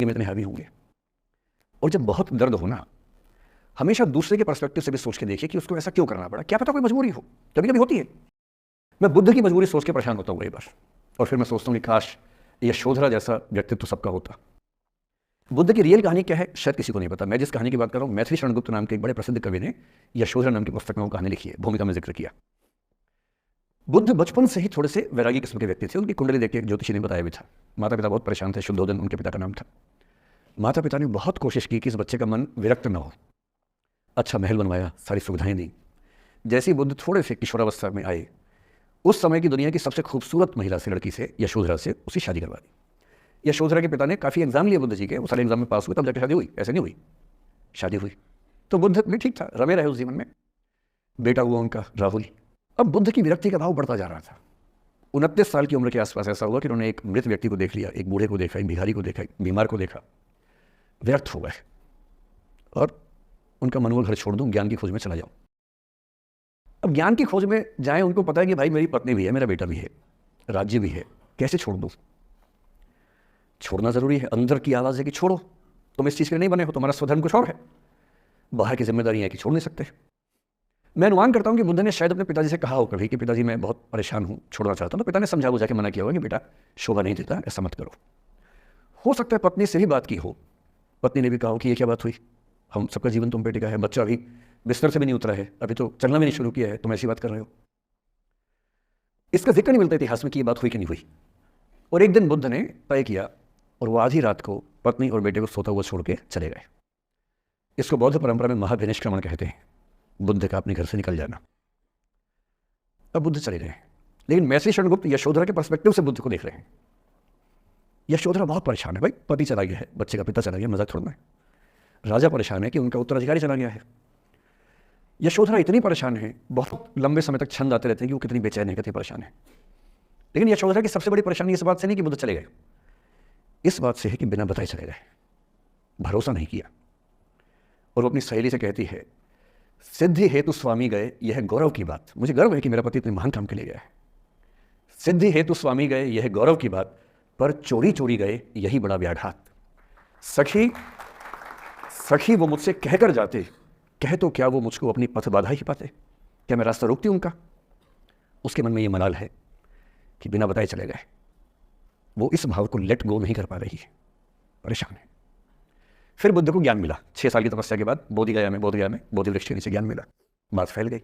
में इतने हावी होंगे। और जब बहुत दर्द हो ना, हमेशा दूसरे के पर्सपेक्टिव से भी सोच के देखिए कि उसको ऐसा क्यों करना पड़ा, क्या पता कोई मजबूरी हो, कभी कभी होती है। मैं बुद्ध की मजबूरी सोच के परेशान होता हूँ कई बार, और फिर मैं सोचता हूँ कि काश यशोधरा जैसा व्यक्तित्व सबका होता। बुद्ध की रियल कहानी क्या है शायद किसी को नहीं पता। मैं जिस कहानी की बात कर रहा हूँ, मैथिली शरण गुप्त नाम के एक बड़े प्रसिद्ध कवि ने यशोधरा नाम की पुस्तक में वो कहानी लिखी है, भूमिका में जिक्र किया। बुद्ध बचपन से ही थोड़े से वैरागी किस्म के व्यक्ति थे। उनकी कुंडली देख के एक ज्योतिषी ने बताया भी था। माता पिता बहुत परेशान थे, शुद्धोधन उनके पिता का नाम था। माता पिता ने बहुत कोशिश की कि इस बच्चे का मन विरक्त न हो, अच्छा महल बनवाया, सारी सुविधाएं दी। जैसे ही बुद्ध थोड़े से किशोरावस्था में आए, उस समय की दुनिया की सबसे खूबसूरत महिला से, लड़की से, यशोधरा से उसकी शादी करवा दी। यशोधरा के पिता ने काफ़ी एग्जाम लिए बुद्ध जी के, वो सारे एग्जाम में पास हुए, तब जाकर शादी हुई, ऐसे नहीं हुई, शादी हुई। तो बुद्ध भी ठीक था, रमे रहे उस जीवन में। बेटा हुआ उनका राहुल। अब बुद्ध की विरक्ति का भाव बढ़ता जा रहा था। 29 साल की उम्र के आसपास ऐसा हुआ कि उन्होंने एक मृत व्यक्ति को देख लिया, एक बूढ़े को देखा, एक भिखारी को देखा, एक बीमार को देखा, व्यर्थ हो गए और उनका मन हुआ घर छोड़ दूं, ज्ञान की खोज में चला जाऊं। अब ज्ञान की खोज में जाएं, उनको पता है कि भाई मेरी पत्नी भी है, मेरा बेटा भी है, राज्य भी है, कैसे छोड़ दूं? छोड़ना जरूरी है। अंदर की आवाज़ है कि छोड़ो, तुम इस चीज़ के लिए नहीं बने हो, तुम्हारा स्वधर्म कुछ और है। बाहर की जिम्मेदारी है कि छोड़ नहीं सकते। मैं अनुमान करता हूँ कि बुद्ध ने शायद अपने पिताजी से कहा हो कभी कि पिताजी मैं बहुत परेशान हूँ, छोड़ना चाहता हूँ। तो पिता ने समझा बुझा के मना किया होगा कि बेटा शोभा नहीं देता, ऐसा मत करो। हो सकता है पत्नी से भी बात की हो, पत्नी ने भी कहा हो कि ये क्या बात हुई, हम सबका जीवन तुम पे टिका है, बच्चा अभी बिस्तर से भी नहीं उतरा है, अभी तो चलना भी नहीं शुरू किया है, तुम ऐसी बात कर रहे हो। इसका जिक्र नहीं मिलता इतिहास में कि ये बात हुई कि नहीं हुई। और एक दिन बुद्ध ने तय किया और वो आधी रात को पत्नी और बेटे को सोता हुआ छोड़ के चले गए। इसको बौद्ध परंपरा में महाभिनिष्क्रमण कहते हैं, बुद्ध का अपने घर से निकल जाना। अब बुद्ध चले गए, लेकिन मैथिली शरण गुप्त यशोधरा के पर्सपेक्टिव से बुद्ध को देख रहे हैं। यशोधरा बहुत परेशान है, भाई पति चला गया है, बच्चे का पिता चला गया, मजाक थोड़ा है। राजा परेशान है कि उनका उत्तराधिकारी चला गया है। यशोधरा इतनी परेशान है, बहुत लंबे समय तक छंद आते रहते हैं कि वो कितनी बेचैन है, कितनी परेशान है। लेकिन यशोधरा की सबसे बड़ी परेशानी इस बात से नहीं कि बुद्ध चले गए, इस बात से है कि बिना बताए चले गए, भरोसा नहीं किया। और वो अपनी सहेली से कहती है, सिद्धि हेतु स्वामी गए, यह गौरव की बात, मुझे गर्व है कि मेरा पति इतने महान काम के लिए गया है। सिद्धि हेतु स्वामी गए, यह गौरव की बात, पर चोरी चोरी गए, यही बड़ा व्याघात। सखी सखी वो मुझसे कहकर जाते, कह तो क्या वो मुझको अपनी पथ बाधा ही पाते, क्या मैं रास्ता रोकती उनका? उसके मन में ये मलाल है कि बिना बताए चले गए। वो इस भाव को लेट गो नहीं कर पा रही है, परेशान है। फिर बुद्ध को ज्ञान मिला 6 साल की तपस्या के बाद, बोधिगया में बोधि वृक्ष के नीचे ज्ञान मिला, बात फैल गई।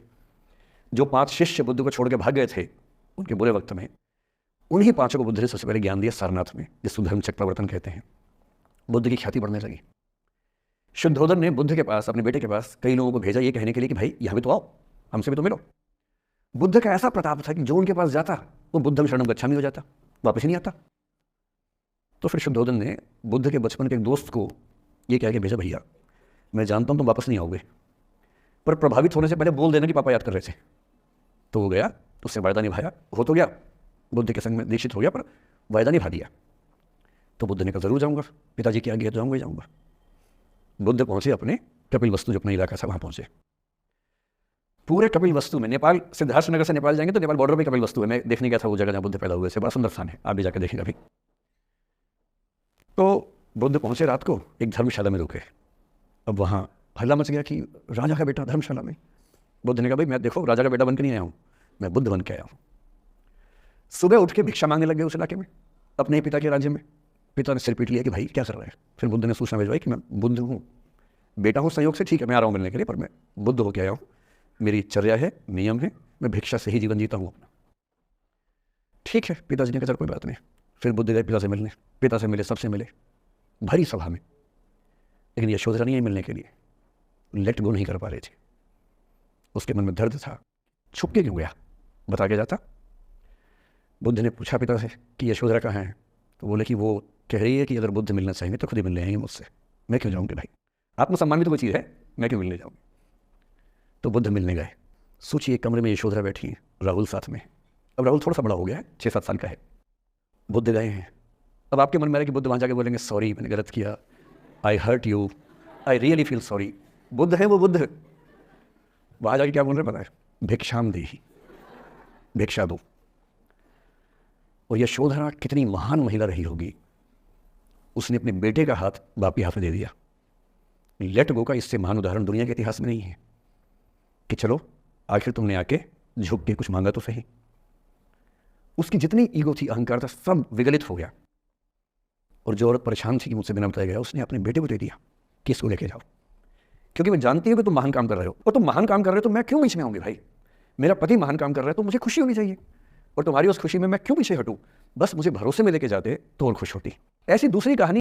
जो 5 शिष्य बुद्ध को छोड़ के भाग गए थे उनके बुरे वक्त में, उन्हीं 5 को बुद्ध ने सबसे पहले ज्ञान दिया सारनाथ में, जिसको धर्म चक्रवर्तन कहते हैं। बुद्ध की ख्याति बढ़ने लगी। शुद्धोधन ने बुद्ध के पास, अपने बेटे के पास, कई लोगों को भेजा ये कहने के लिए कि भाई यहाँ भी तो आओ, हमसे भी तो मिलो। बुद्ध का ऐसा प्रताप था कि जो उनके पास जाता वो बुद्धम शरणम गच्छामि हो जाता, वापस ही नहीं आता। तो फिर शुद्धोधन ने बुद्ध के बचपन के एक दोस्त को ये कह के भेजा, भैया मैं जानता हूँ तुम वापस नहीं आओगे, पर प्रभावित होने से पहले बोल देना कि पापा याद कर रहे थे। तो वो गया, उससे वायदा निभाया, हो तो गया, बुद्ध के संग में दीक्षित हो गया, पर वायदा निभा दिया। तो बुद्ध ने कहा जरूर जाऊँगा, पिताजी की आज्ञा जाऊँगा ही जाऊँगा। बुद्ध पहुँचे अपने कपिल वस्तु, जो अपना इलाका था वहाँ पहुँचे। पूरे कपिल वस्तु में, नेपाल सिद्धार्थ नगर से नेपाल जाएंगे तो नेपाल बॉर्डर पे कपिल वस्तु है, मैं देखने गया था वो जगह जहाँ बुद्ध पैदा हुए थे, बड़ा सुंदर स्थान है, आप भी जाकर देखेंगे अभी। तो बुद्ध पहुंचे, रात को एक धर्मशाला में रुके। अब वहाँ हल्ला मच गया कि राजा का बेटा धर्मशाला में। बुद्ध ने कहा भाई मैं देखो राजा का बेटा बन के नहीं आया हूँ, मैं बुद्ध बन के आया हूँ। सुबह उठ के भिक्षा मांगने लग गए उस इलाके में, अपने पिता के राज्य में। पिता ने सिर पीट लिया कि भाई क्या कर रहा है। फिर बुद्ध ने सूचना भिजवाई कि मैं बुद्ध हूँ, बेटा हूँ संयोग से, ठीक है मैं आ रहा हूँ मिलने के लिए, पर मैं बुद्ध होकर आया हूँ, मेरी चर्या है, नियम है, मैं भिक्षा से ही जीवन जीता हूँ अपना। ठीक है, पिताजी ने कहा चल कोई बात नहीं। फिर बुद्ध गए पिता से मिलने, पिता से मिले, सबसे मिले भरी सभा में, लेकिन यशोधरा नहीं आई मिलने के लिए, लेट गो नहीं कर पा रहे थे। उसके मन में दर्द था, छुप के क्यों गया, बता के जाता। बुद्ध ने पूछा पिता से कि यशोधरा कहाँ है, तो बोले कि वो कह रही है कि अगर बुद्ध मिलना चाहेंगे तो खुद ही मिलने आएंगे मुझसे, मैं क्यों जाऊँगी भाई, आत्मसम्मान भी तो कोई चीज़ है, मैं क्यों मिलने जाऊँगी। तो बुद्ध मिलने गए। सोचिए कमरे में यशोधरा बैठी है, राहुल साथ में। अब राहुल थोड़ा सा बड़ा हो गया है, 6-7 साल का है। बुद्ध गए हैं। अब आपके मन में है कि बुद्ध वहाँ जाके बोलेंगे सॉरी मैंने गलत किया, I hurt you, I really feel sorry. Buddha है वो बुद्ध, वहाँ जाके क्या बोल रहे पता है, भिक्षाम देही, भिक्षा दो। और यशोधरा कितनी महान महिला रही होगी, उसने अपने बेटे का हाथ बाप के हाथ में दे दिया। लेट गो का इससे महान उदाहरण दुनिया के इतिहास में नहीं है कि चलो आखिर तुमने आके झुक के कुछ मांगा तो सही। उसकी जितनी ईगो थी, अहंकार था, सब विगलित हो गया। और जो औरत परेशान थी कि मुझसे बिना बताया गया, उसने अपने बेटे को दे दिया कि इसको लेके जाओ, क्योंकि मैं जानती हूँ कि तुम महान काम कर रहे हो, और तुम महान काम कर रहे हो तो मैं क्यों बीच में आऊँगी भाई। मेरा पति महान काम कर रहा है तो मुझे खुशी होनी चाहिए, और तुम्हारी उस खुशी में मैं क्यों पीछे हटूँ। बस मुझे भरोसे में लेके जाते तो और खुश होती। ऐसी दूसरी कहानी